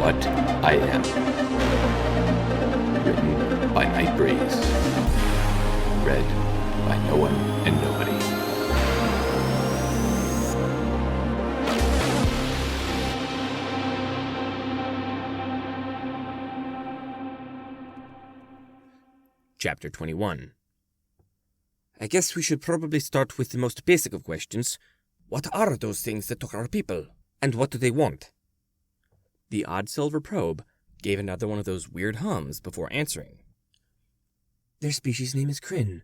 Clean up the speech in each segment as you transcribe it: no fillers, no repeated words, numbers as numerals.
What I Am. Written by Night Breeze. Read by no one and nobody. Chapter 21. I guess we should probably start with the most basic of questions. What are those things that took our people, and what do they want? The odd silver probe gave another one of those weird hums before answering. Their species name is Kryn,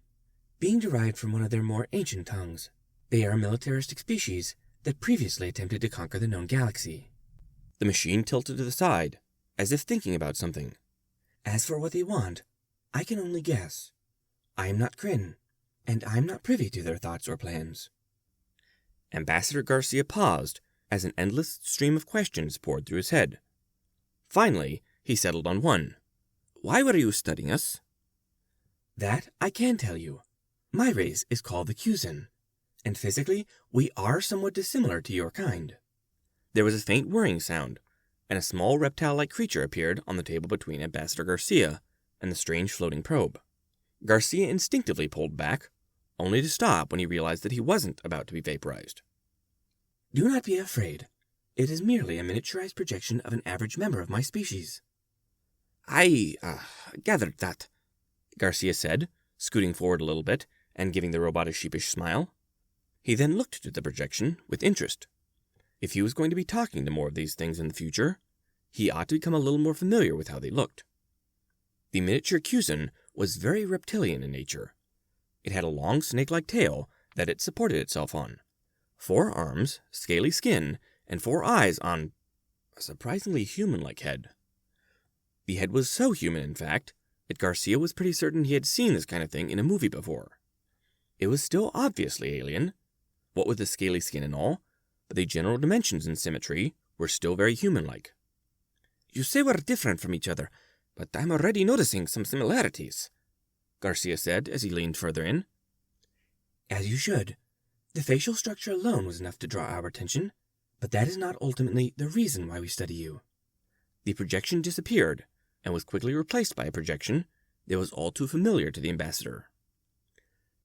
being derived from one of their more ancient tongues. They are a militaristic species that previously attempted to conquer the known galaxy. The machine tilted to the side, as if thinking about something. As for what they want, I can only guess. I am not Kryn, and I am not privy to their thoughts or plans. Ambassador Garcia paused as an endless stream of questions poured through his head. Finally, he settled on one. Why were you studying us? That I can tell you. My race is called the Cusin, and physically we are somewhat dissimilar to your kind. There was a faint whirring sound, and a small reptile-like creature appeared on the table between Ambassador Garcia and the strange floating probe. Garcia instinctively pulled back, only to stop when he realized that he wasn't about to be vaporized. Do not be afraid. It is merely a miniaturized projection of an average member of my species. I gathered that, Garcia said, scooting forward a little bit and giving the robot a sheepish smile. He then looked at the projection with interest. If he was going to be talking to more of these things in the future, he ought to become a little more familiar with how they looked. The miniature Cusin was very reptilian in nature. It had a long snake-like tail that it supported itself on, 4 arms, scaly skin, and 4 eyes on a surprisingly human-like head. The head was so human, in fact, that Garcia was pretty certain he had seen this kind of thing in a movie before. It was still obviously alien, what with the scaly skin and all, but the general dimensions and symmetry were still very human-like. You say we're different from each other, but I'm already noticing some similarities, Garcia said as he leaned further in. As you should. The facial structure alone was enough to draw our attention, but that is not ultimately the reason why we study you. The projection disappeared, and was quickly replaced by a projection that was all too familiar to the ambassador.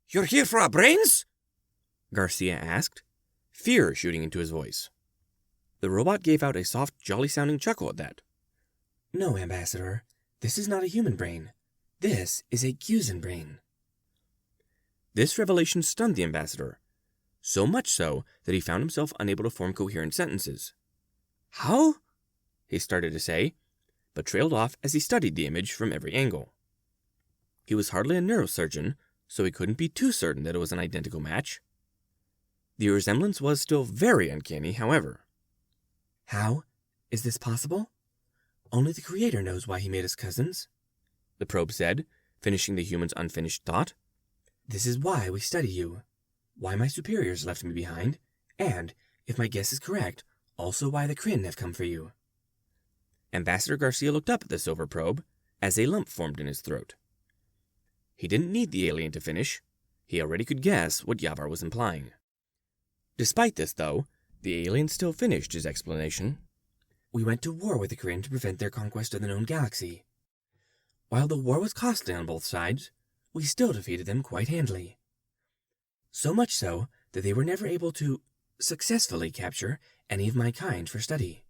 You're here for our brains? Garcia asked, fear shooting into his voice. The robot gave out a soft, jolly-sounding chuckle at that. No, Ambassador. This is not a human brain. This is a Cusin brain. This revelation stunned the ambassador, so much so that he found himself unable to form coherent sentences. How? He started to say, but trailed off as he studied the image from every angle. He was hardly a neurosurgeon, so he couldn't be too certain that it was an identical match. The resemblance was still very uncanny, however. How is this possible? Only the Creator knows why he made us cousins, the probe said, finishing the human's unfinished thought. This is why we study you, why my superiors left me behind, and, if my guess is correct, also why the Kryn have come for you. Ambassador Garcia looked up at the silver probe as a lump formed in his throat. He didn't need the alien to finish. He already could guess what Yavar was implying. Despite this, though, the alien still finished his explanation. We went to war with the Kryn to prevent their conquest of the known galaxy. While the war was costly on both sides, we still defeated them quite handily. So much so that they were never able to successfully capture any of my kind for study.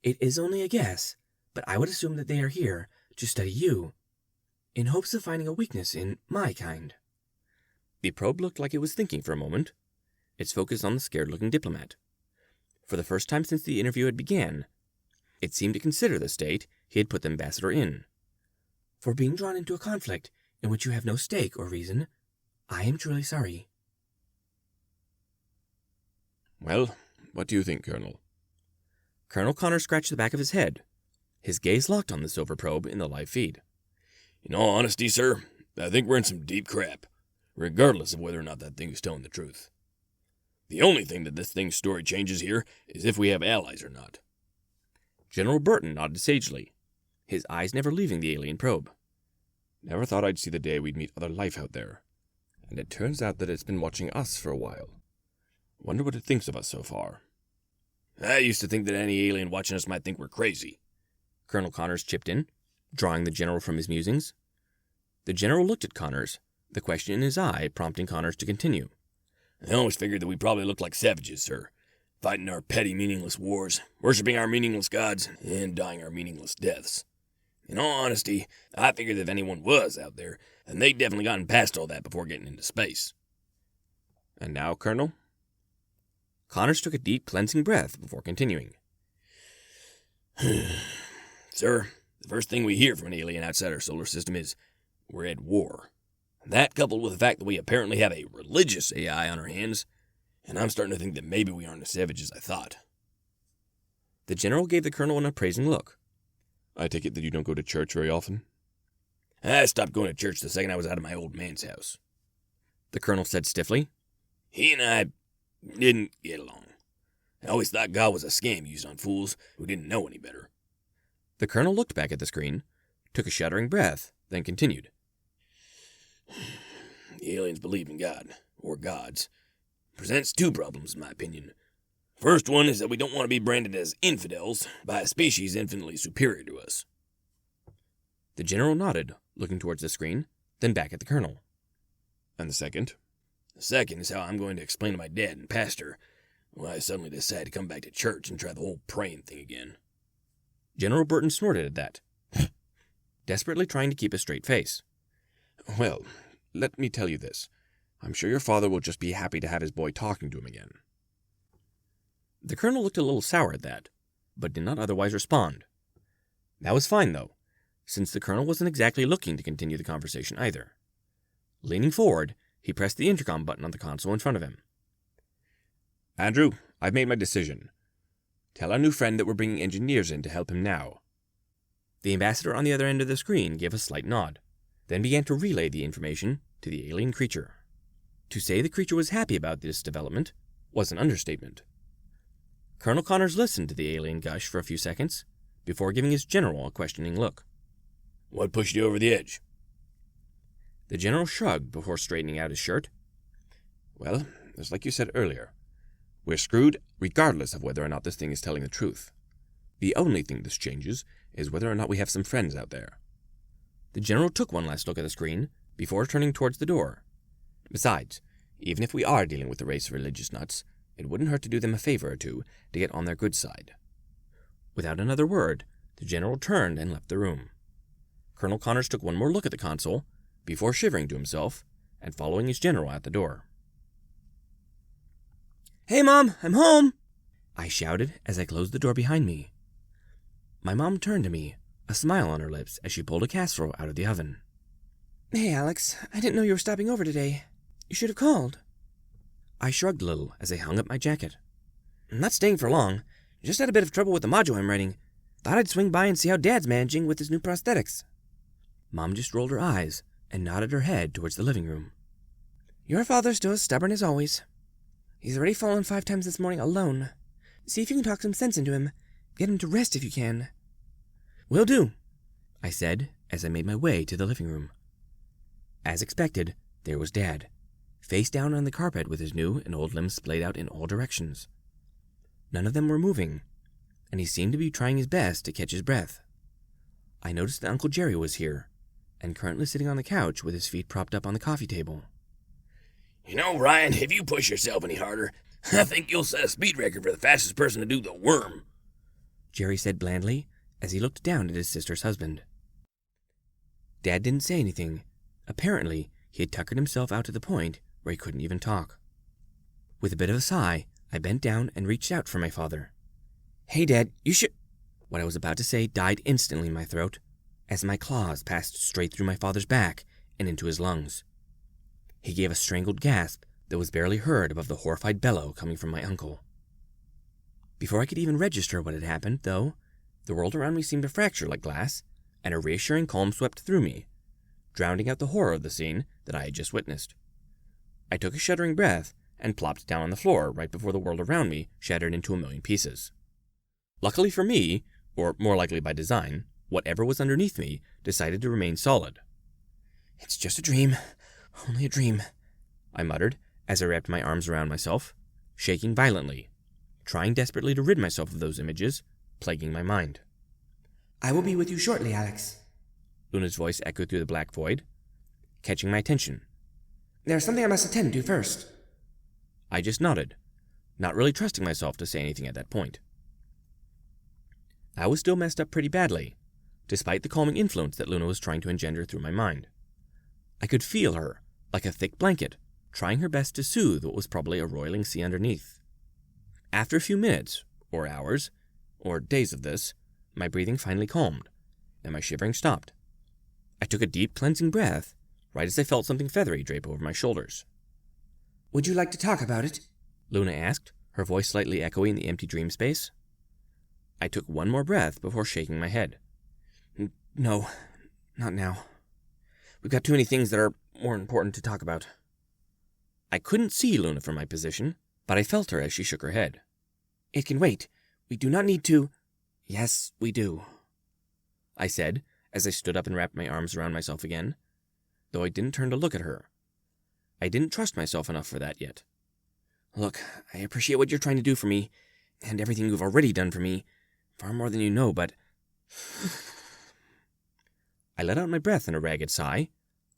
It is only a guess, but I would assume that they are here to study you, in hopes of finding a weakness in my kind. The probe looked like it was thinking for a moment, its focus on the scared-looking diplomat. For the first time since the interview had began, it seemed to consider the state he had put the ambassador in. For being drawn into a conflict in which you have no stake or reason, I am truly sorry. Well, what do you think, Colonel? Colonel Connor scratched the back of his head, his gaze locked on the silver probe in the live feed. In all honesty, sir, I think we're in some deep crap, regardless of whether or not that thing is telling the truth. The only thing that this thing's story changes here is if we have allies or not. General Burton nodded sagely, his eyes never leaving the alien probe. Never thought I'd see the day we'd meet other life out there. And it turns out that it's been watching us for a while. Wonder what it thinks of us so far. I used to think that any alien watching us might think we're crazy. Colonel Connors chipped in, drawing the general from his musings. The general looked at Connors, the question in his eye prompting Connors to continue. I always figured that we probably looked like savages, sir, fighting our petty, meaningless wars, worshipping our meaningless gods, and dying our meaningless deaths. In all honesty, I figured that if anyone was out there, then they'd definitely gotten past all that before getting into space. And now, Colonel? Connors took a deep, cleansing breath before continuing. Sir, the first thing we hear from an alien outside our solar system is, we're at war. That, coupled with the fact that we apparently have a religious AI on our hands, and I'm starting to think that maybe we aren't as savage as I thought. The general gave the colonel an appraising look. I take it that you don't go to church very often? I stopped going to church the second I was out of my old man's house. The colonel said stiffly. He and I didn't get along. I always thought God was a scam used on fools who didn't know any better. The colonel looked back at the screen, took a shuddering breath, then continued. The aliens believe in God, or gods. Presents two problems, in my opinion. First one is that we don't want to be branded as infidels by a species infinitely superior to us. The general nodded, looking towards the screen, then back at the colonel. And the second? The second is how I'm going to explain to my dad and pastor why I suddenly decided to come back to church and try the whole praying thing again. General Burton snorted at that, desperately trying to keep a straight face. Well, let me tell you this. I'm sure your father will just be happy to have his boy talking to him again. The colonel looked a little sour at that, but did not otherwise respond. That was fine, though, since the colonel wasn't exactly looking to continue the conversation either. Leaning forward, he pressed the intercom button on the console in front of him. Andrew, I've made my decision. Tell our new friend that we're bringing engineers in to help him now. The ambassador on the other end of the screen gave a slight nod, then began to relay the information to the alien creature. To say the creature was happy about this development was an understatement. Colonel Connors listened to the alien gush for a few seconds before giving his general a questioning look. What pushed you over the edge? The general shrugged before straightening out his shirt. Well, just like you said earlier, we're screwed regardless of whether or not this thing is telling the truth. The only thing this changes is whether or not we have some friends out there. The general took one last look at the screen before turning towards the door. Besides, even if we are dealing with a race of religious nuts, it wouldn't hurt to do them a favor or two to get on their good side. Without another word, the general turned and left the room. Colonel Connors took one more look at the console before shivering to himself and following his general out the door. "Hey, Mom, I'm home!" I shouted as I closed the door behind me. My mom turned to me, a smile on her lips as she pulled a casserole out of the oven. "Hey, Alex, I didn't know you were stopping over today. You should have called." I shrugged a little as I hung up my jacket. "I'm not staying for long. Just had a bit of trouble with the module I'm writing. Thought I'd swing by and see how Dad's managing with his new prosthetics." Mom just rolled her eyes and nodded her head towards the living room. "Your father's still as stubborn as always. He's already fallen 5 times this morning alone. See if you can talk some sense into him. Get him to rest if you can." "Will do," I said as I made my way to the living room. As expected, there was Dad, face down on the carpet with his new and old limbs splayed out in all directions. None of them were moving, and he seemed to be trying his best to catch his breath. I noticed that Uncle Jerry was here, and currently sitting on the couch with his feet propped up on the coffee table. You know, Ryan, if you push yourself any harder, I think you'll set a speed record for the fastest person to do the worm, Jerry said blandly as he looked down at his sister's husband. Dad didn't say anything. Apparently, he had tuckered himself out to the point where he couldn't even talk. With a bit of a sigh, I bent down and reached out for my father. "Hey, Dad, you should—" What I was about to say died instantly in my throat as my claws passed straight through my father's back and into his lungs. He gave a strangled gasp that was barely heard above the horrified bellow coming from my uncle. Before I could even register what had happened, though, the world around me seemed to fracture like glass, and a reassuring calm swept through me, drowning out the horror of the scene that I had just witnessed. I took a shuddering breath and plopped down on the floor right before the world around me shattered into a million pieces. Luckily for me, or more likely by design, whatever was underneath me decided to remain solid. "It's just a dream. Only a dream," I muttered as I wrapped my arms around myself, shaking violently, trying desperately to rid myself of those images, plaguing my mind. I will be with you shortly, Alex. Luna's voice echoed through the black void, catching my attention. There's something I must attend to first. I just nodded, not really trusting myself to say anything at that point. I was still messed up pretty badly, despite the calming influence that Luna was trying to engender through my mind. I could feel her, like a thick blanket, trying her best to soothe what was probably a roiling sea underneath. After a few minutes, or hours, or days of this, my breathing finally calmed, and my shivering stopped. I took a deep, cleansing breath, right as I felt something feathery drape over my shoulders. Would you like to talk about it? Luna asked, her voice slightly echoing the empty dream space. I took one more breath before shaking my head. No, not now. We've got too many things that are more important to talk about. I couldn't see Luna from my position, but I felt her as she shook her head. It can wait. We do not need to... Yes, we do, I said, as I stood up and wrapped my arms around myself again, though I didn't turn to look at her. I didn't trust myself enough for that yet. Look, I appreciate what you're trying to do for me, and everything you've already done for me, far more than you know, but... I let out my breath in a ragged sigh,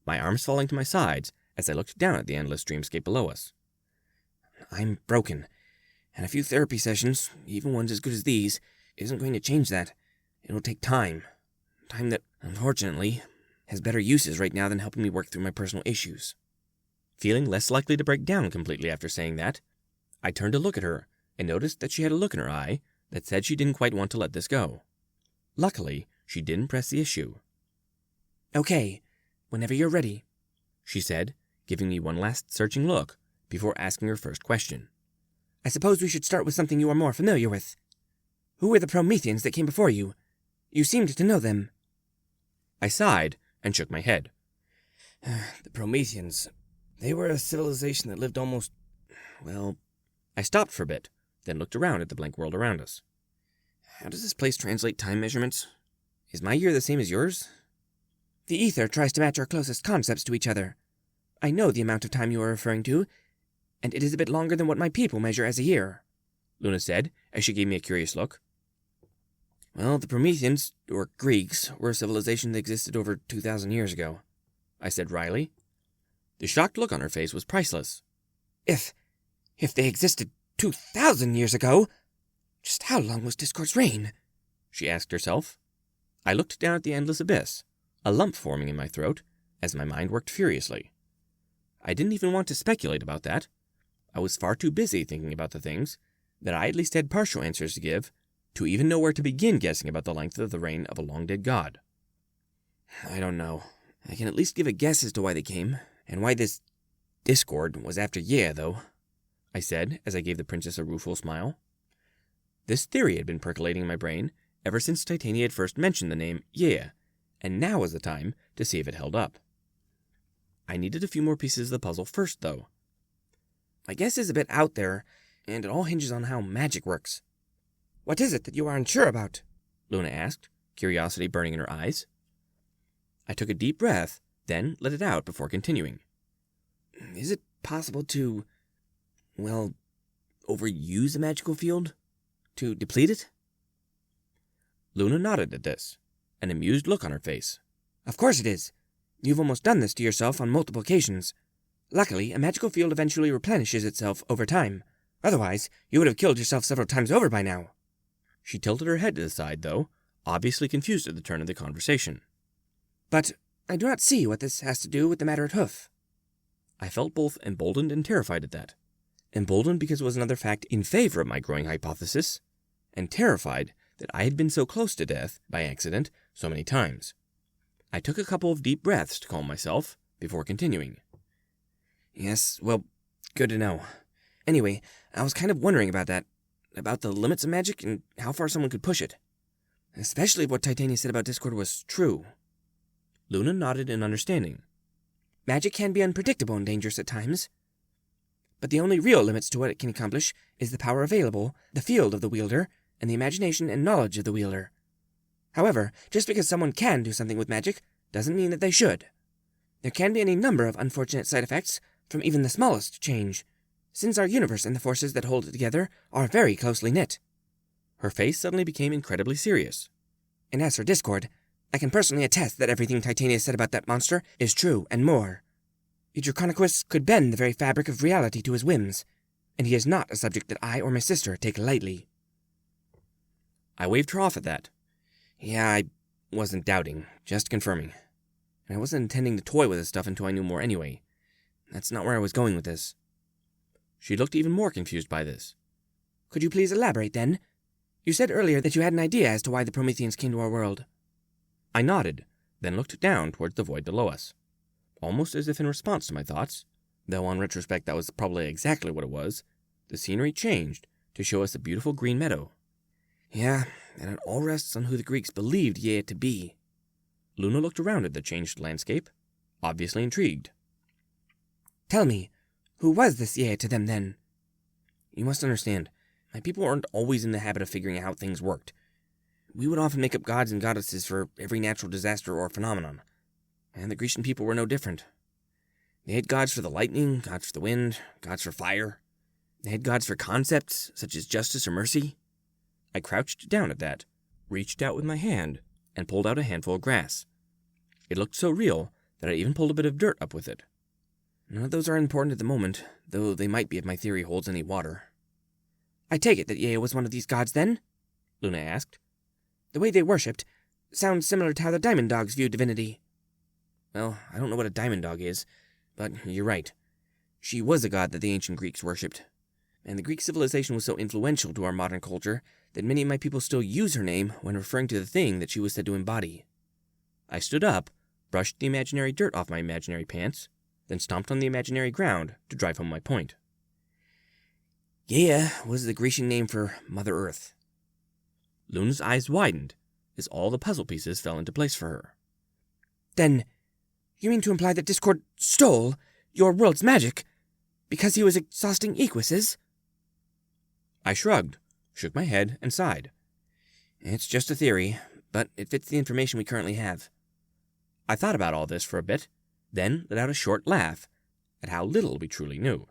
my arms falling to my sides as I looked down at the endless dreamscape below us. I'm broken, and a few therapy sessions, even ones as good as these, isn't going to change that. It'll take time. Time that, unfortunately, has better uses right now than helping me work through my personal issues. Feeling less likely to break down completely after saying that, I turned to look at her and noticed that she had a look in her eye that said she didn't quite want to let this go. Luckily, she didn't press the issue. Okay, whenever you're ready, she said, giving me one last searching look before asking her first question. I suppose we should start with something you are more familiar with. Who were the Prometheans that came before you? You seemed to know them. I sighed and shook my head. The Prometheans. They were a civilization that lived almost... Well, I stopped for a bit, then looked around at the blank world around us. How does this place translate time measurements? Is my year the same as yours? The ether tries to match our closest concepts to each other. I know the amount of time you are referring to, and it is a bit longer than what my people measure as a year, Luna said, as she gave me a curious look. Well, the Prometheans, or Greeks, were a civilization that existed over 2,000 years ago, I said wryly. The shocked look on her face was priceless. If they existed 2,000 years ago, just how long was Discord's reign? She asked herself. I looked down at the endless abyss, a lump forming in my throat, as my mind worked furiously. I didn't even want to speculate about that. I was far too busy thinking about the things that I at least had partial answers to give to even know where to begin guessing about the length of the reign of a long-dead god. I don't know. I can at least give a guess as to why they came, and why this Discord was after Yea, though, I said as I gave the princess a rueful smile. This theory had been percolating in my brain ever since Titania had first mentioned the name Yea, and now was the time to see if it held up. I needed a few more pieces of the puzzle first, though. My guess is a bit out there, and it all hinges on how magic works. What is it that you are unsure about? Luna asked, curiosity burning in her eyes. I took a deep breath, then let it out before continuing. Is it possible to, well, overuse a magical field? To deplete it? Luna nodded at this, an amused look on her face. Of course it is. You've almost done this to yourself on multiple occasions. Luckily, a magical field eventually replenishes itself over time. Otherwise, you would have killed yourself several times over by now. She tilted her head to the side, though, obviously confused at the turn of the conversation. But I do not see what this has to do with the matter at Hoof. I felt both emboldened and terrified at that. Emboldened because it was another fact in favor of my growing hypothesis, and terrified that I had been so close to death, by accident, so many times. I took a couple of deep breaths to calm myself, before continuing. Yes, well, good to know. Anyway, I was kind of wondering about that. About the limits of magic and how far someone could push it. Especially if what Titania said about Discord was true. Luna nodded in understanding. Magic can be unpredictable and dangerous at times. But the only real limits to what it can accomplish is the power available, the field of the wielder, and the imagination and knowledge of the wielder. However, just because someone can do something with magic doesn't mean that they should. There can be any number of unfortunate side effects from even the smallest change, since our universe and the forces that hold it together are very closely knit. Her face suddenly became incredibly serious. And as for Discord, I can personally attest that everything Titania said about that monster is true and more. Idroconicus could bend the very fabric of reality to his whims, and he is not a subject that I or my sister take lightly. I waved her off at that. Yeah, I wasn't doubting, just confirming. And I wasn't intending to toy with this stuff until I knew more anyway. That's not where I was going with this. She looked even more confused by this. Could you please elaborate, then? You said earlier that you had an idea as to why the Prometheans came to our world. I nodded, then looked down towards the void below us. Almost as if in response to my thoughts, though on retrospect that was probably exactly what it was, the scenery changed to show us a beautiful green meadow. Yeah, and it all rests on who the Greeks believed Yea to be. Luna looked around at the changed landscape, obviously intrigued. Tell me, who was this Yea to them then? You must understand, my people weren't always in the habit of figuring out how things worked. We would often make up gods and goddesses for every natural disaster or phenomenon, and the Grecian people were no different. They had gods for the lightning, gods for the wind, gods for fire. They had gods for concepts, such as justice or mercy. I crouched down at that, reached out with my hand, and pulled out a handful of grass. It looked so real that I even pulled a bit of dirt up with it. None of those are important at the moment, though they might be if my theory holds any water. I take it that Yea was one of these gods, then? Luna asked. The way they worshipped sounds similar to how the Diamond Dogs viewed divinity. Well, I don't know what a diamond dog is, but you're right. She was a god that the ancient Greeks worshipped, and the Greek civilization was so influential to our modern culture that many of my people still use her name when referring to the thing that she was said to embody. I stood up, brushed the imaginary dirt off my imaginary pants, then stomped on the imaginary ground to drive home my point. Gaia was the Grecian name for Mother Earth. Luna's eyes widened as all the puzzle pieces fell into place for her. Then, you mean to imply that Discord stole your world's magic because he was exhausting Equus's? I shrugged, shook my head, and sighed. It's just a theory, but it fits the information we currently have. I thought about all this for a bit, then let out a short laugh at how little we truly knew.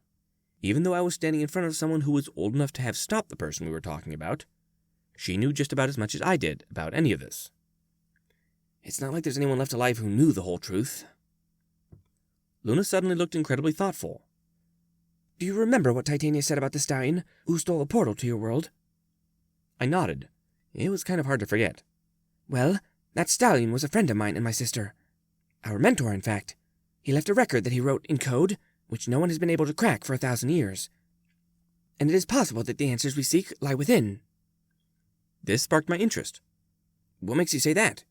Even though I was standing in front of someone who was old enough to have stopped the person we were talking about, she knew just about as much as I did about any of this. It's not like there's anyone left alive who knew the whole truth. Luna suddenly looked incredibly thoughtful. Do you remember what Titania said about the stallion who stole a portal to your world? I nodded. It was kind of hard to forget. Well, that stallion was a friend of mine and my sister. Our mentor, in fact. He left a record that he wrote in code, which no one has been able to crack for 1,000 years. And it is possible that the answers we seek lie within. This sparked my interest. What makes you say that?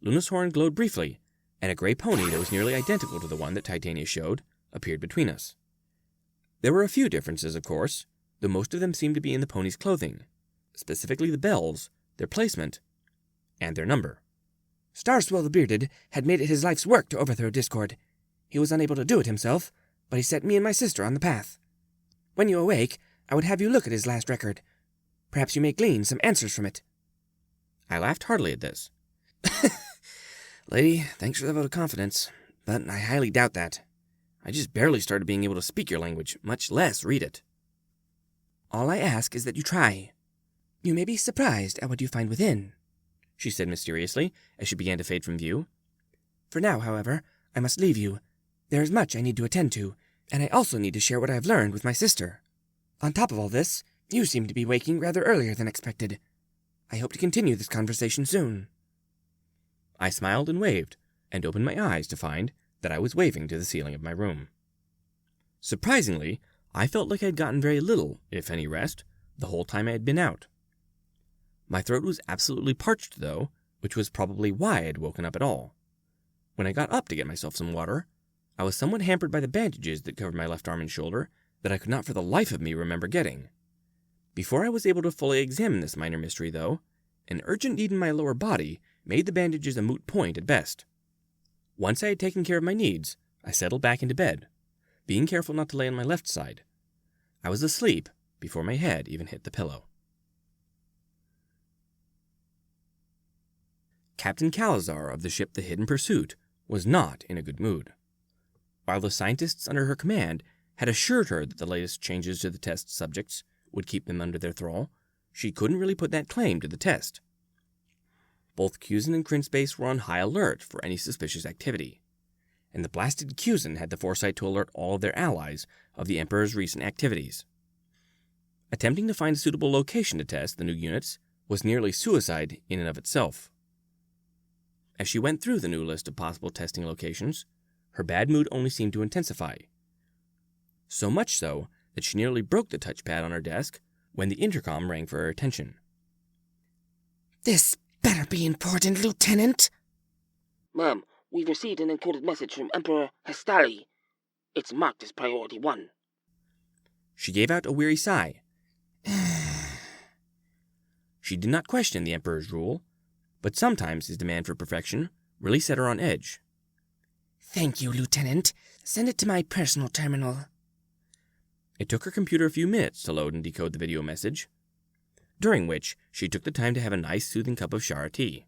Luna's horn glowed briefly, and a gray pony that was nearly identical to the one that Titania showed appeared between us. There were a few differences, of course, though most of them seemed to be in the pony's clothing, specifically the bells, their placement, and their number. Starswell the Bearded had made it his life's work to overthrow Discord. He was unable to do it himself, but he set me and my sister on the path. When you awake, I would have you look at his last record. Perhaps you may glean some answers from it. I laughed heartily at this. Lady, thanks for the vote of confidence, but I highly doubt that. I just barely started being able to speak your language, much less read it. All I ask is that you try. You may be surprised at what you find within, she said mysteriously as she began to fade from view. For now, however, I must leave you. There is much I need to attend to, and I also need to share what I have learned with my sister. On top of all this, you seem to be waking rather earlier than expected. I hope to continue this conversation soon. I smiled and waved, and opened my eyes to find that I was waving to the ceiling of my room. Surprisingly, I felt like I had gotten very little, if any, rest the whole time I had been out. My throat was absolutely parched, though, which was probably why I had woken up at all. When I got up to get myself some water, I was somewhat hampered by the bandages that covered my left arm and shoulder that I could not for the life of me remember getting. Before I was able to fully examine this minor mystery, though, an urgent need in my lower body made the bandages a moot point at best. Once I had taken care of my needs, I settled back into bed, being careful not to lay on my left side. I was asleep before my head even hit the pillow. Captain Calazar of the ship The Hidden Pursuit was not in a good mood. While the scientists under her command had assured her that the latest changes to the test subjects would keep them under their thrall, she couldn't really put that claim to the test. Both Cusin and Krinspace were on high alert for any suspicious activity, and the blasted Cusin had the foresight to alert all of their allies of the Emperor's recent activities. Attempting to find a suitable location to test the new units was nearly suicide in and of itself. As she went through the new list of possible testing locations, her bad mood only seemed to intensify. So much so that she nearly broke the touchpad on her desk when the intercom rang for her attention. This better be important, Lieutenant. Ma'am, we've received an encoded message from Emperor Hastali. It's marked as Priority 1. She gave out a weary sigh. She did not question the Emperor's rule, but sometimes his demand for perfection really set her on edge. Thank you, Lieutenant. Send it to my personal terminal. It took her computer a few minutes to load and decode the video message, during which she took the time to have a nice soothing cup of Shara tea.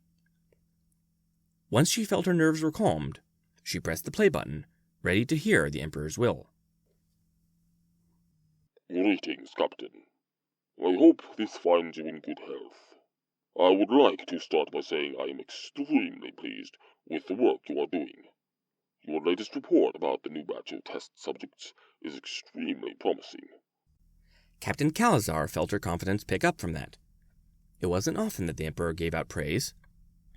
Once she felt her nerves were calmed, she pressed the play button, ready to hear the Emperor's will. Greetings, Captain. I hope this finds you in good health. I would like to start by saying I am extremely pleased with the work you are doing. Your latest report about the new batch of test subjects is extremely promising. Captain Calazar felt her confidence pick up from that. It wasn't often that the Emperor gave out praise.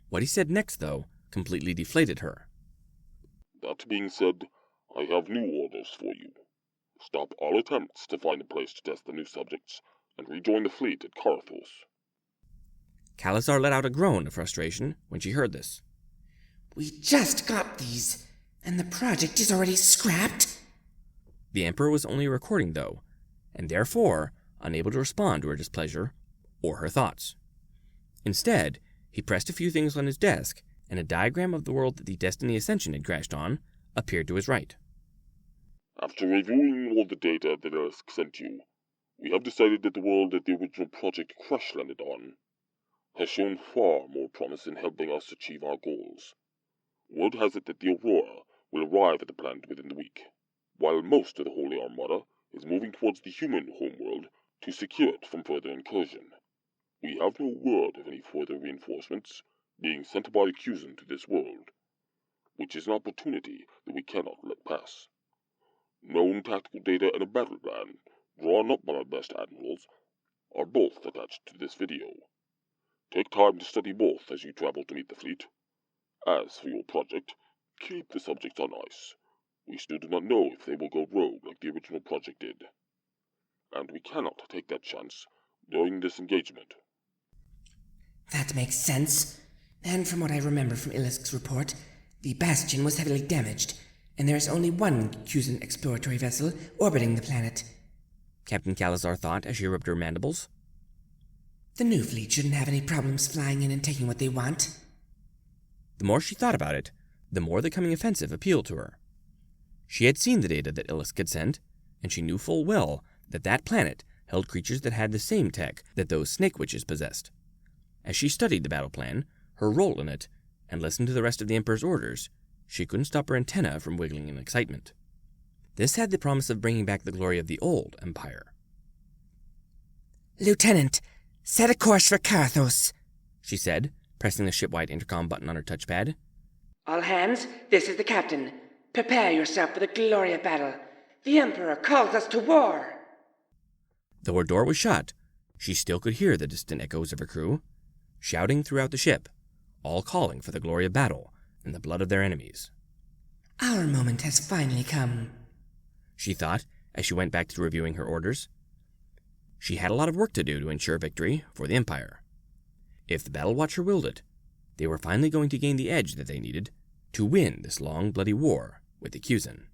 What he said next, though, completely deflated her. That being said, I have new orders for you. Stop all attempts to find a place to test the new subjects, and rejoin the fleet at Karthos. Calazar let out a groan of frustration when she heard this. We just got these, and the project is already scrapped? The Emperor was only recording, though, and therefore unable to respond to her displeasure or her thoughts. Instead, he pressed a few things on his desk, and a diagram of the world that the Destiny Ascension had crashed on appeared to his right. After reviewing all the data that Elisk sent you, we have decided that the world that the original project crash-landed on has shown far more promise in helping us achieve our goals. Word has it that the Aurora will arrive at the planet within the week, while most of the Holy Armada is moving towards the human homeworld to secure it from further incursion. We have no word of any further reinforcements being sent by Cusin to this world, which is an opportunity that we cannot let pass. Known tactical data and a battle plan, drawn up by our best admirals, are both attached to this video. Take time to study both as you travel to meet the fleet. As for your project, keep the subjects on ice. We still do not know if they will go rogue like the original project did. And we cannot take that chance during this engagement. That makes sense. And from what I remember from Ilisk's report, the Bastion was heavily damaged, and there is only one Cusin exploratory vessel orbiting the planet. Captain Calazar thought as she rubbed her mandibles. The new fleet shouldn't have any problems flying in and taking what they want. The more she thought about it, the more the coming offensive appealed to her. She had seen the data that Ilisk had sent, and she knew full well that that planet held creatures that had the same tech that those snake witches possessed. As she studied the battle plan, her role in it, and listened to the rest of the Emperor's orders, she couldn't stop her antenna from wiggling in excitement. This had the promise of bringing back the glory of the old Empire. Lieutenant, set a course for Karthos, she said, pressing the shipwide intercom button on her touchpad. All hands, this is the captain. Prepare yourself for the Gloria battle. The Emperor calls us to war. Though her door was shut, she still could hear the distant echoes of her crew, shouting throughout the ship, all calling for the Gloria battle and the blood of their enemies. Our moment has finally come, she thought as she went back to reviewing her orders. She had a lot of work to do to ensure victory for the Empire. If the Battle Watcher willed it, they were finally going to gain the edge that they needed to win this long, bloody war with the Cusin.